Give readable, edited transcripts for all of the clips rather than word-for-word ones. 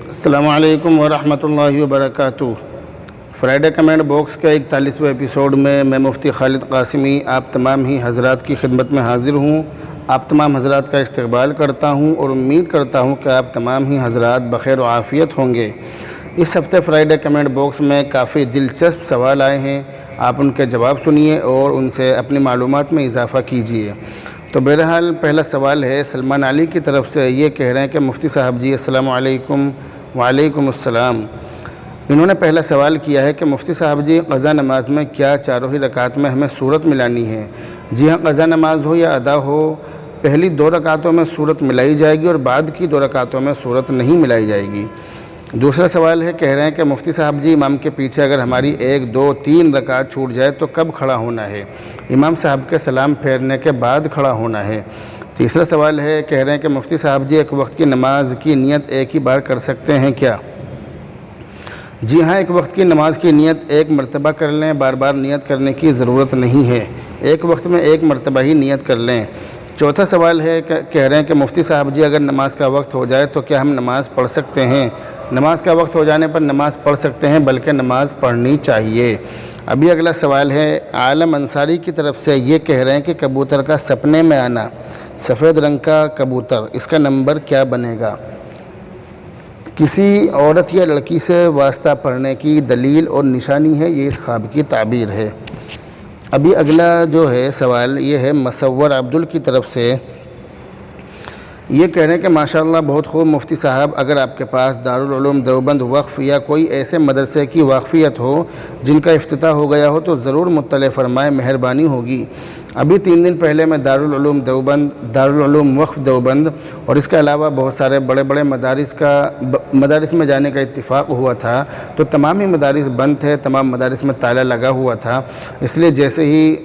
السلام علیکم ورحمۃ اللہ وبرکاتہ۔ فرائیڈے کمنٹ باکس کے 41ویں ایپیسوڈ میں مفتی خالد قاسمی آپ تمام ہی حضرات کی خدمت میں حاضر ہوں۔ آپ تمام حضرات کا استقبال کرتا ہوں اور امید کرتا ہوں کہ آپ تمام ہی حضرات بخیر و عافیت ہوں گے۔ اس ہفتے فرائیڈے کمنٹ باکس میں کافی دلچسپ سوال آئے ہیں، آپ ان کے جواب سنیے اور ان سے اپنی معلومات میں اضافہ کیجیے۔ تو بہرحال پہلا سوال ہے سلمان علی کی طرف سے، یہ کہہ رہے ہیں کہ مفتی صاحب جی السلام علیکم۔ وعلیکم السلام۔ انہوں نے پہلا سوال کیا ہے کہ مفتی صاحب جی قضا نماز میں کیا چاروں ہی رکعت میں ہمیں سورت ملانی ہے؟ جی ہاں، قضا نماز ہو یا ادا ہو، پہلی 2 رکعتوں میں سورت ملائی جائے گی اور بعد کی 2 رکعتوں میں سورت نہیں ملائی جائے گی۔ دوسرا سوال ہے، کہہ رہے ہیں کہ مفتی صاحب جی امام کے پیچھے اگر ہماری 1 2 3 رکعت چھوٹ جائے تو کب کھڑا ہونا ہے؟ امام صاحب کے سلام پھیرنے کے بعد کھڑا ہونا ہے۔ تیسرا سوال ہے، کہہ رہے ہیں کہ مفتی صاحب جی ایک وقت کی نماز کی نیت ایک ہی بار کر سکتے ہیں کیا؟ جی ہاں، ایک وقت کی نماز کی نیت ایک مرتبہ کر لیں، بار بار نیت کرنے کی ضرورت نہیں ہے، ایک وقت میں ایک مرتبہ ہی نیت کر لیں۔ چوتھا سوال ہے، کہہ رہے ہیں کہ مفتی صاحب جی اگر نماز کا وقت ہو جائے تو کیا ہم نماز پڑھ سکتے ہیں؟ نماز کا وقت ہو جانے پر نماز پڑھ سکتے ہیں، بلکہ نماز پڑھنی چاہیے۔ ابھی اگلا سوال ہے عالم انصاری کی طرف سے، یہ کہہ رہے ہیں کہ کبوتر کا سپنے میں آنا، سفید رنگ کا کبوتر، اس کا نمبر کیا بنے گا؟ کسی عورت یا لڑکی سے واسطہ پڑھنے کی دلیل اور نشانی ہے، یہ اس خواب کی تعبیر ہے۔ ابھی اگلا جو ہے سوال یہ ہے مصور عبدل کی طرف سے، یہ کہہ رہے ہیں کہ ماشاءاللہ بہت خوب مفتی صاحب، اگر آپ کے پاس دارالعلوم دیوبند وقف یا کوئی ایسے مدرسے کی واقفیت ہو جن کا افتتاح ہو گیا ہو تو ضرور مطلع فرمائے، مہربانی ہوگی۔ ابھی 3 دن پہلے میں دارالعلوم دیوبند، دارالعلوم وقف دیوبند اور اس کے علاوہ بہت سارے بڑے بڑے مدارس میں جانے کا اتفاق ہوا تھا، تو تمام ہی مدارس بند تھے، تمام مدارس میں تالا لگا ہوا تھا، اس لیے جیسے ہی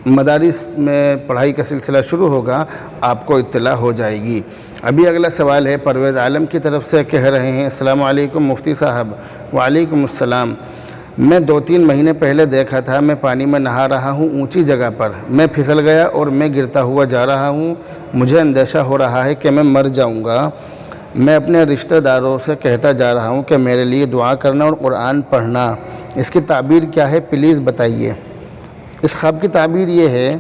مدارس میں پڑھائی کا سلسلہ شروع ہوگا آپ کو اطلاع ہو جائے گی۔ ابھی اگلا سوال ہے پرویز عالم کی طرف سے، کہہ رہے ہیں السلام علیکم مفتی صاحب۔ وعلیکم السلام۔ میں 2-3 مہینے پہلے دیکھا تھا، میں پانی میں نہا رہا ہوں اونچی جگہ پر، میں پھسل گیا اور میں گرتا ہوا جا رہا ہوں، مجھے اندیشہ ہو رہا ہے کہ میں مر جاؤں گا۔ میں اپنے رشتہ داروں سے کہتا جا رہا ہوں کہ میرے لیے دعا کرنا اور قرآن پڑھنا، اس کی تعبیر کیا ہے پلیز بتائیے۔ اس خواب کی تعبیر یہ ہے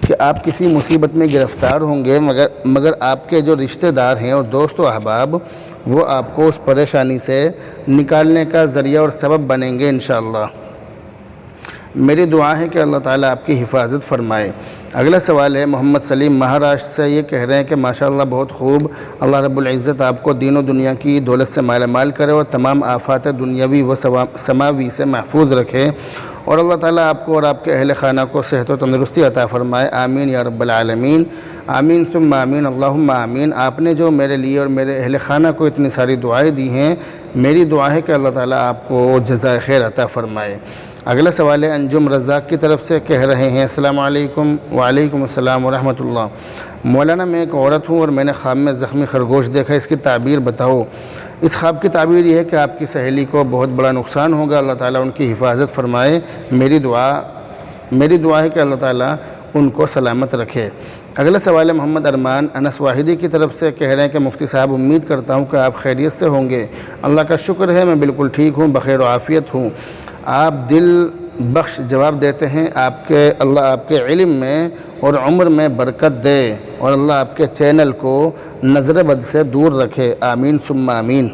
کہ آپ کسی مصیبت میں گرفتار ہوں گے، مگر آپ کے جو رشتہ دار ہیں اور دوست و احباب وہ آپ کو اس پریشانی سے نکالنے کا ذریعہ اور سبب بنیں گے انشاءاللہ۔ میری دعا ہے کہ اللہ تعالیٰ آپ کی حفاظت فرمائے۔ اگلا سوال ہے محمد سلیم مہاراشٹر سے، یہ کہہ رہے ہیں کہ ماشاءاللہ بہت خوب، اللہ رب العزت آپ کو دین و دنیا کی دولت سے مالا مال کرے اور تمام آفات دنیاوی و سماوی سے محفوظ رکھے، اور اللہ تعالیٰ آپ کو اور آپ کے اہل خانہ کو صحت و تندرستی عطا فرمائے، آمین یا رب العالمین، آمین ثم آمین، اللہم آمین۔ آپ نے جو میرے لیے اور میرے اہل خانہ کو اتنی ساری دعائیں دی ہیں، میری دعا ہے کہ اللہ تعالیٰ آپ کو جزائے خیر عطا فرمائے۔ اگلا سوال ہے انجم رزاق کی طرف سے، کہہ رہے ہیں السلام علیکم۔ وعلیکم السلام ورحمۃ اللہ۔ مولانا میں ایک عورت ہوں اور میں نے خواب میں زخمی خرگوش دیکھا، اس کی تعبیر بتاؤ۔ اس خواب کی تعبیر یہ ہے کہ آپ کی سہیلی کو بہت بڑا نقصان ہوگا، اللہ تعالیٰ ان کی حفاظت فرمائے، میری دعا ہے کہ اللہ تعالیٰ ان کو سلامت رکھے۔ اگلا سوال ہے محمد ارمان انس واحدی کی طرف سے، کہہ رہے ہیں کہ مفتی صاحب امید کرتا ہوں کہ آپ خیریت سے ہوں گے، اللہ کا شکر ہے میں بالکل ٹھیک ہوں، بخیر و عافیت ہوں۔ آپ دل بخش جواب دیتے ہیں، اللہ آپ کے علم میں اور عمر میں برکت دے اور اللہ آپ کے چینل کو نظر بد سے دور رکھے، آمین ثم آمین۔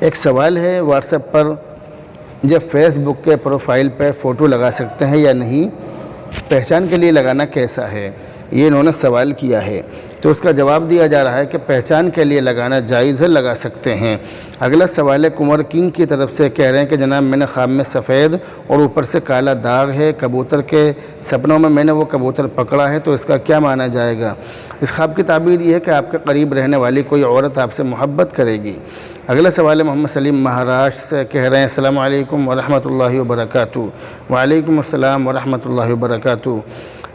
ایک سوال ہے واٹس ایپ پر، یہ فیس بک کے پروفائل پہ فوٹو لگا سکتے ہیں یا نہیں؟ پہچان کے لیے لگانا کیسا ہے، یہ انہوں نے سوال کیا ہے، تو اس کا جواب دیا جا رہا ہے کہ پہچان کے لیے لگانا جائز ہے، لگا سکتے ہیں۔ اگلا سوال ہے کنور کنگ کی طرف سے، کہہ رہے ہیں کہ جناب میں نے خواب میں سفید اور اوپر سے کالا داغ ہے، کبوتر کے سپنوں میں نے وہ کبوتر پکڑا ہے، تو اس کا کیا مانا جائے گا؟ اس خواب کی تعبیر یہ ہے کہ آپ کے قریب رہنے والی کوئی عورت آپ سے محبت کرے گی۔ اگلا سوال ہے محمد سلیم مہاراشٹر سے، کہہ رہے ہیں السلام علیکم ورحمۃ اللہ وبرکاتہ۔ وعلیکم السلام ورحمۃ اللہ وبرکاتہ۔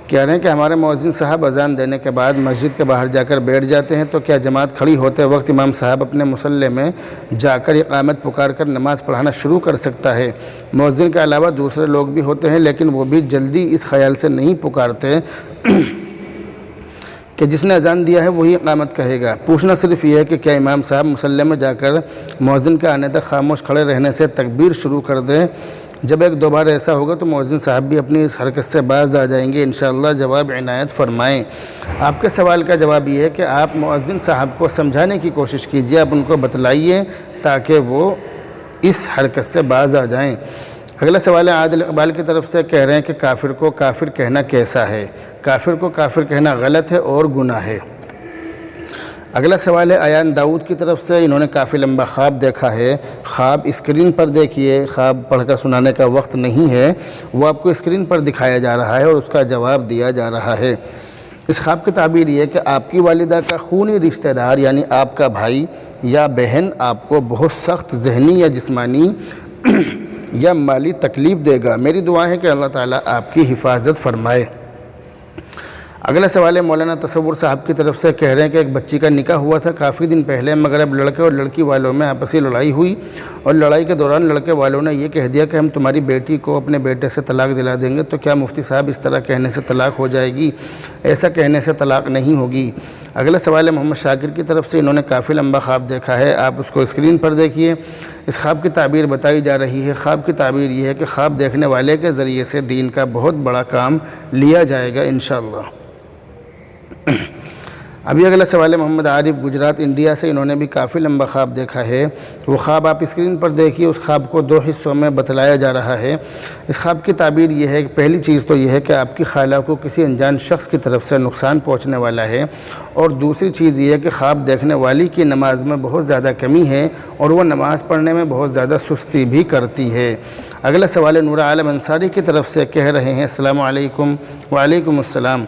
کہہ رہے ہیں کہ ہمارے مؤذن صاحب اذان دینے کے بعد مسجد کے باہر جا کر بیٹھ جاتے ہیں، تو کیا جماعت کھڑی ہوتے وقت امام صاحب اپنے مصلی میں جا کر اقامت پکار کر نماز پڑھانا شروع کر سکتا ہے؟ مؤذن کے علاوہ دوسرے لوگ بھی ہوتے ہیں لیکن وہ بھی جلدی اس خیال سے نہیں پکارتے کہ جس نے اذان دیا ہے وہی اقامت کہے گا۔ پوچھنا صرف یہ ہے کہ کیا امام صاحب مصلی میں جا کر مؤذن کے آنے تک خاموش کھڑے رہنے سے تکبیر شروع کر دیں؟ جب ایک دو بار ایسا ہوگا تو مؤذن صاحب بھی اپنی اس حرکت سے باز آ جائیں گے انشاءاللہ۔ جواب عنایت فرمائیں۔ آپ کے سوال کا جواب یہ ہے کہ آپ مؤذن صاحب کو سمجھانے کی کوشش کیجئے، آپ ان کو بتلائیے تاکہ وہ اس حرکت سے باز آ جائیں۔ اگلا سوال ہے عادل اقبال کی طرف سے، کہہ رہے ہیں کہ کافر کو کافر کہنا کیسا ہے؟ کافر کو کافر کہنا غلط ہے اور گناہ ہے۔ اگلا سوال ہے ایان داؤد کی طرف سے، انہوں نے کافی لمبا خواب دیکھا ہے۔ خواب اسکرین پر دیکھیے، خواب پڑھ کر سنانے کا وقت نہیں ہے، وہ آپ کو اسکرین پر دکھایا جا رہا ہے اور اس کا جواب دیا جا رہا ہے۔ اس خواب کی تعبیر یہ ہے کہ آپ کی والدہ کا خونی رشتہ دار یعنی آپ کا بھائی یا بہن آپ کو بہت سخت ذہنی یا جسمانی یا مالی تکلیف دے گا۔ میری دعا ہے کہ اللہ تعالیٰ آپ کی حفاظت فرمائے۔ اگلا سوال ہے مولانا تصور صاحب کی طرف سے، کہہ رہے ہیں کہ ایک بچی کا نکاح ہوا تھا کافی دن پہلے، مگر اب لڑکے اور لڑکی والوں میں آپسی لڑائی ہوئی اور لڑائی کے دوران لڑکے والوں نے یہ کہہ دیا کہ ہم تمہاری بیٹی کو اپنے بیٹے سے طلاق دلا دیں گے، تو کیا مفتی صاحب اس طرح کہنے سے طلاق ہو جائے گی؟ ایسا کہنے سے طلاق نہیں ہوگی۔ اگلا سوال ہے محمد شاکر کی طرف سے، انہوں نے کافی لمبا خواب دیکھا ہے، آپ اس کو اسکرین پر دیکھیے۔ اس خواب کی تعبیر بتائی جا رہی ہے۔ خواب کی تعبیر یہ ہے کہ خواب دیکھنے والے کے ذریعے سے دین کا بہت بڑا کام لیا جائے گا انشاءاللہ۔ ابھی اگلا سوال ہے محمد عارف گجرات انڈیا سے، انہوں نے بھی کافی لمبا خواب دیکھا ہے۔ وہ خواب آپ اسکرین پر دیکھیے۔ اس خواب کو دو حصوں میں بتلایا جا رہا ہے۔ اس خواب کی تعبیر یہ ہے کہ پہلی چیز تو یہ ہے کہ آپ کی خالہ کو کسی انجان شخص کی طرف سے نقصان پہنچنے والا ہے، اور دوسری چیز یہ ہے کہ خواب دیکھنے والی کی نماز میں بہت زیادہ کمی ہے اور وہ نماز پڑھنے میں بہت زیادہ سستی بھی کرتی ہے۔ اگلا سوال ہے نور عالم انصاری کی طرف سے، کہہ رہے ہیں السلام علیکم۔ وعلیکم السلام،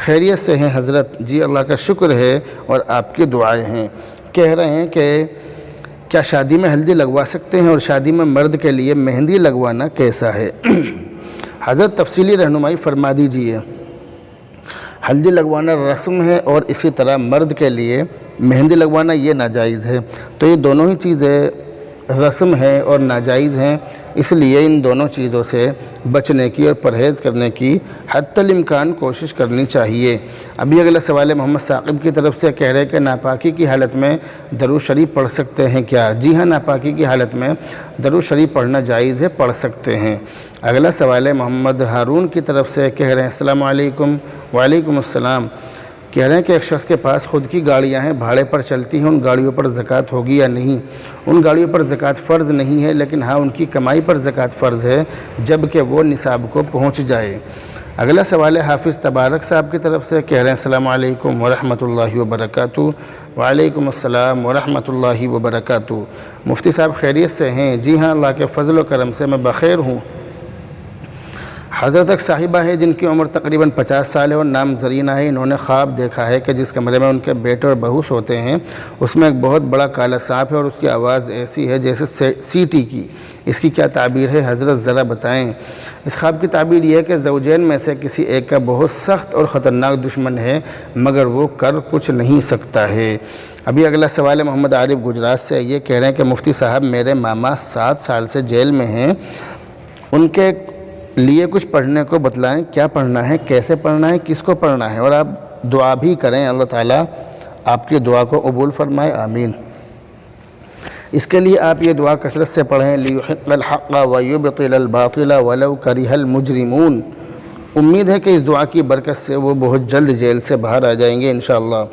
خیریت سے ہیں حضرت؟ جی اللہ کا شکر ہے اور آپ کی دعائیں ہیں۔ کہہ رہے ہیں کہ کیا شادی میں ہلدی لگوا سکتے ہیں اور شادی میں مرد کے لیے مہندی لگوانا کیسا ہے؟ حضرت تفصیلی رہنمائی فرما دیجئے۔ ہلدی لگوانا رسم ہے اور اسی طرح مرد کے لیے مہندی لگوانا یہ ناجائز ہے، تو یہ دونوں ہی چیزیں رسم ہے اور ناجائز ہیں، اس لیے ان دونوں چیزوں سے بچنے کی اور پرہیز کرنے کی حتی الامکان کوشش کرنی چاہیے۔ ابھی اگلا سوال ہے محمد ثاقب کی طرف سے، کہہ رہے کہ ناپاکی کی حالت میں درود شریف پڑھ سکتے ہیں کیا؟ جی ہاں، ناپاکی کی حالت میں درود شریف پڑھنا جائز ہے، پڑھ سکتے ہیں۔ اگلا سوال ہے محمد ہارون کی طرف سے، کہہ رہے ہیں السلام علیکم۔ وعلیکم السلام، کہہ رہے ہیں کہ ایک شخص کے پاس خود کی گاڑیاں ہیں، بھاڑے پر چلتی ہیں، ان گاڑیوں پر زکوٰۃ ہوگی یا نہیں؟ ان گاڑیوں پر زکوٰۃ فرض نہیں ہے، لیکن ہاں ان کی کمائی پر زکوٰۃ فرض ہے جبکہ وہ نصاب کو پہنچ جائے۔ اگلا سوال ہے حافظ تبارک صاحب کی طرف سے، کہہ رہے ہیں السلام علیکم ورحمۃ اللہ وبرکاتہ۔ وعلیکم السلام ورحمۃ اللہ وبرکاتہ، مفتی صاحب خیریت سے ہیں؟ جی ہاں، اللہ کے فضل و کرم سے میں بخیر ہوں۔ حضرت ایک صاحبہ ہے جن کی عمر تقریباً 50 سال ہے اور نام زرینہ ہے، انہوں نے خواب دیکھا ہے کہ جس کمرے میں ان کے بیٹے اور بہو سوتے ہیں اس میں ایک بہت بڑا کالا سانپ ہے اور اس کی آواز ایسی ہے جیسے سیٹی کی۔ اس کی کیا تعبیر ہے حضرت ذرا بتائیں۔ اس خواب کی تعبیر یہ ہے کہ زوجین میں سے کسی ایک کا بہت سخت اور خطرناک دشمن ہے مگر وہ کر کچھ نہیں سکتا ہے۔ ابھی اگلا سوال ہے محمد عارف گجرات سے، یہ کہہ رہے ہیں کہ مفتی صاحب میرے ماما 7 سال سے جیل میں ہیں، ان کے لیے کچھ پڑھنے کو بتلائیں، کیا پڑھنا ہے، کیسے پڑھنا ہے، کس کو پڑھنا ہے، اور آپ دعا بھی کریں، اللہ تعالیٰ آپ کی دعا کو قبول فرمائے، آمین۔ اس کے لیے آپ یہ دعا کثرت سے پڑھیں، لِيُحِقَّ الْحَقَّ وَيُبْطِلَ الْبَاطِلَ وَلَوْ كَرِهَ الْمُجْرِمُونَ۔ امید ہے کہ اس دعا کی برکت سے وہ بہت جلد جیل سے باہر آ جائیں گے انشاءاللہ۔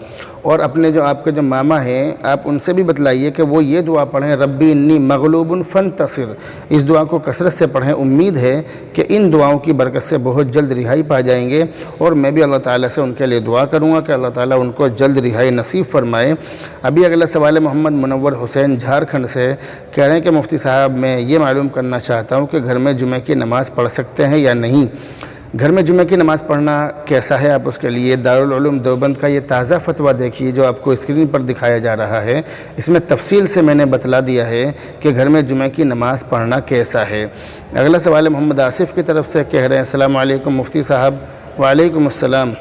اور اپنے جو آپ کے جو ماما ہیں آپ ان سے بھی بتلائیے کہ وہ یہ دعا پڑھیں، ربی انی مغلوب فانتصر، اس دعا کو کثرت سے پڑھیں۔ امید ہے کہ ان دعاؤں کی برکت سے بہت جلد رہائی پا جائیں گے، اور میں بھی اللہ تعالیٰ سے ان کے لیے دعا کروں گا کہ اللہ تعالیٰ ان کو جلد رہائی نصیب فرمائے۔ ابھی اگلا سوال ہے محمد منور حسین جھارکھنڈ سے، کہہ رہے ہیں کہ مفتی صاحب میں یہ معلوم کرنا چاہتا ہوں کہ گھر میں جمعہ کی نماز پڑھ سکتے ہیں یا نہیں؟ گھر میں جمعہ کی نماز پڑھنا کیسا ہے، آپ اس کے لیے دارالعلوم دیوبند کا یہ تازہ فتویٰ دیکھیے جو آپ کو اسکرین پر دکھایا جا رہا ہے، اس میں تفصیل سے میں نے بتلا دیا ہے کہ گھر میں جمعہ کی نماز پڑھنا کیسا ہے۔ اگلا سوال ہے محمد آصف کی طرف سے، کہہ رہے ہیں السلام علیکم مفتی صاحب۔ وعلیکم السلام،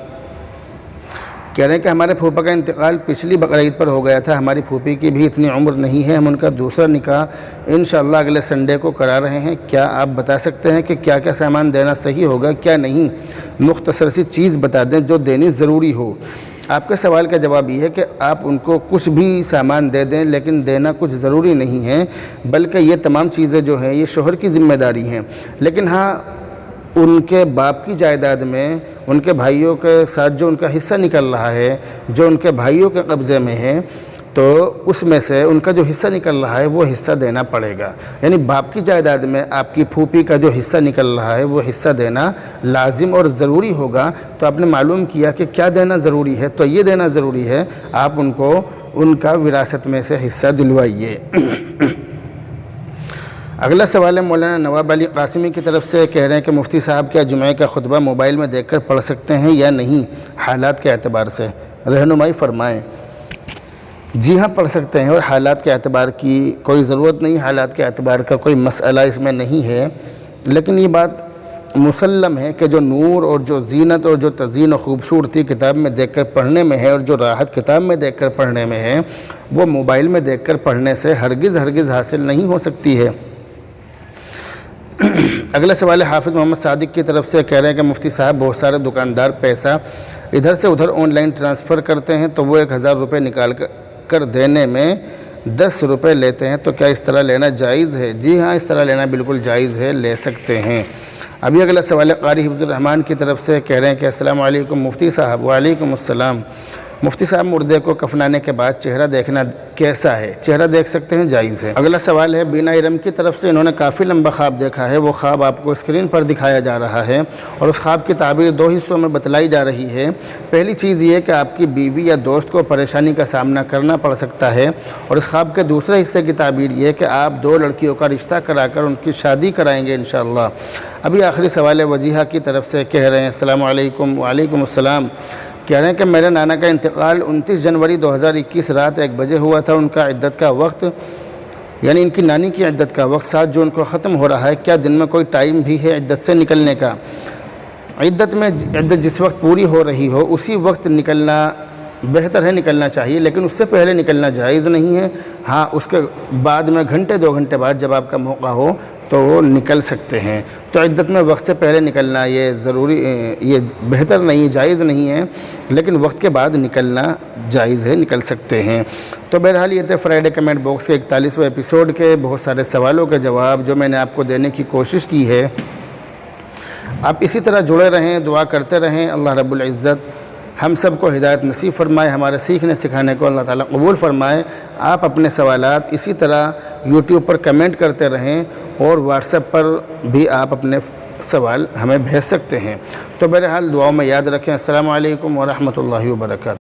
کہہ رہے ہیں کہ ہمارے پھوپھا کا انتقال پچھلی بقرعید پر ہو گیا تھا، ہماری پھوپھی کی بھی اتنی عمر نہیں ہے، ہم ان کا دوسرا نکاح انشاءاللہ اگلے سنڈے کو کرا رہے ہیں، کیا آپ بتا سکتے ہیں کہ کیا کیا سامان دینا صحیح ہوگا، کیا نہیں؟ مختصر سی چیز بتا دیں جو دینی ضروری ہو۔ آپ کے سوال کا جواب یہ ہے کہ آپ ان کو کچھ بھی سامان دے دیں، لیکن دینا کچھ ضروری نہیں ہے، بلکہ یہ تمام چیزیں جو ہیں یہ شوہر کی ذمہ داری ہیں۔ لیکن ہاں، ان کے باپ کی جائیداد میں ان کے بھائیوں کے ساتھ جو ان کا حصہ نکل رہا ہے، جو ان کے بھائیوں کے قبضے میں ہے، تو اس میں سے ان کا جو حصہ نکل رہا ہے وہ حصہ دینا پڑے گا۔ یعنی باپ کی جائیداد میں آپ کی پھوپھی کا جو حصہ نکل رہا ہے وہ حصہ دینا لازم اور ضروری ہوگا۔ تو آپ نے معلوم کیا کہ کیا دینا ضروری ہے، تو یہ دینا ضروری ہے، آپ ان کو ان کا وراثت میں سے حصہ دلوائیے۔ اگلا سوال ہے مولانا نواب علی قاسمی کی طرف سے، کہہ رہے ہیں کہ مفتی صاحب کیا جمعہ کا خطبہ موبائل میں دیکھ کر پڑھ سکتے ہیں یا نہیں، حالات کے اعتبار سے رہنمائی فرمائیں۔ جی ہاں، پڑھ سکتے ہیں، اور حالات کے اعتبار کی کوئی ضرورت نہیں، حالات کے اعتبار کا کوئی مسئلہ اس میں نہیں ہے۔ لیکن یہ بات مسلم ہے کہ جو نور اور جو زینت اور جو تزئین و خوبصورتی کتاب میں دیکھ کر پڑھنے میں ہے، اور جو راحت کتاب میں دیکھ کر پڑھنے میں ہے، وہ موبائل میں دیکھ کر پڑھنے سے ہرگز حاصل نہیں ہو سکتی ہے۔ اگلا سوال ہے حافظ محمد صادق کی طرف سے، کہہ رہے ہیں کہ مفتی صاحب بہت سارے دکاندار پیسہ ادھر سے ادھر آن لائن ٹرانسفر کرتے ہیں، تو وہ 1000 روپے نکال کر دینے میں 10 روپے لیتے ہیں، تو کیا اس طرح لینا جائز ہے؟ جی ہاں، اس طرح لینا بالکل جائز ہے، لے سکتے ہیں۔ ابھی اگلا سوال ہے قاری حفظ الرحمان کی طرف سے، کہہ رہے ہیں کہ السلام علیکم مفتی صاحب۔ وعلیکم السلام۔ مفتی صاحب، مردے کو کفنانے کے بعد چہرہ دیکھنا کیسا ہے؟ چہرہ دیکھ سکتے ہیں، جائز ہے۔ اگلا سوال ہے بینا ارم کی طرف سے، انہوں نے کافی لمبا خواب دیکھا ہے، وہ خواب آپ کو اسکرین پر دکھایا جا رہا ہے، اور اس خواب کی تعبیر 2 حصوں میں بتلائی جا رہی ہے۔ پہلی چیز یہ کہ آپ کی بیوی یا دوست کو پریشانی کا سامنا کرنا پڑ سکتا ہے، اور اس خواب کے دوسرے حصے کی تعبیر یہ ہے کہ آپ 2 لڑکیوں کا رشتہ کرا کر ان کی شادی کرائیں گے انشاءاللہ۔ ابھی آخری سوال ہے وجیہہ کی طرف سے، کہہ رہے ہیں السلام علیکم۔ وعلیکم السلام۔ کہہ رہے ہیں کہ میرے نانا کا انتقال 29 جنوری 2021 رات 1 بجے ہوا تھا، ان کا عدت کا وقت، یعنی ان کی نانی کی عدت کا وقت 7 جون کو ختم ہو رہا ہے، کیا دن میں کوئی ٹائم بھی ہے عدت سے نکلنے کا؟ عدت جس وقت پوری ہو رہی ہو اسی وقت نکلنا بہتر ہے، نکلنا چاہیے، لیکن اس سے پہلے نکلنا جائز نہیں ہے۔ ہاں، اس کے بعد میں گھنٹے 2 گھنٹے بعد جب آپ کا موقع ہو تو وہ نکل سکتے ہیں۔ تو عدت میں وقت سے پہلے نکلنا یہ بہتر نہیں، جائز نہیں ہے، لیکن وقت کے بعد نکلنا جائز ہے، نکل سکتے ہیں۔ تو بہرحال یہ تھے فرائیڈے کمنٹ باکس کے 41ویں ایپیسوڈ کے بہت سارے سوالوں کے جواب جو میں نے آپ کو دینے کی کوشش کی ہے۔ آپ اسی طرح جڑے رہیں، دعا کرتے رہیں، اللہ رب العزت ہم سب کو ہدایت نصیب فرمائے، ہمارے سیکھنے سکھانے کو اللہ تعالیٰ قبول فرمائے۔ آپ اپنے سوالات اسی طرح یوٹیوب پر کمنٹ کرتے رہیں، اور واٹس ایپ پر بھی آپ اپنے سوال ہمیں بھیج سکتے ہیں۔ تو بہرحال دعاؤں میں یاد رکھیں۔ السلام علیکم ورحمۃ اللہ وبرکاتہ۔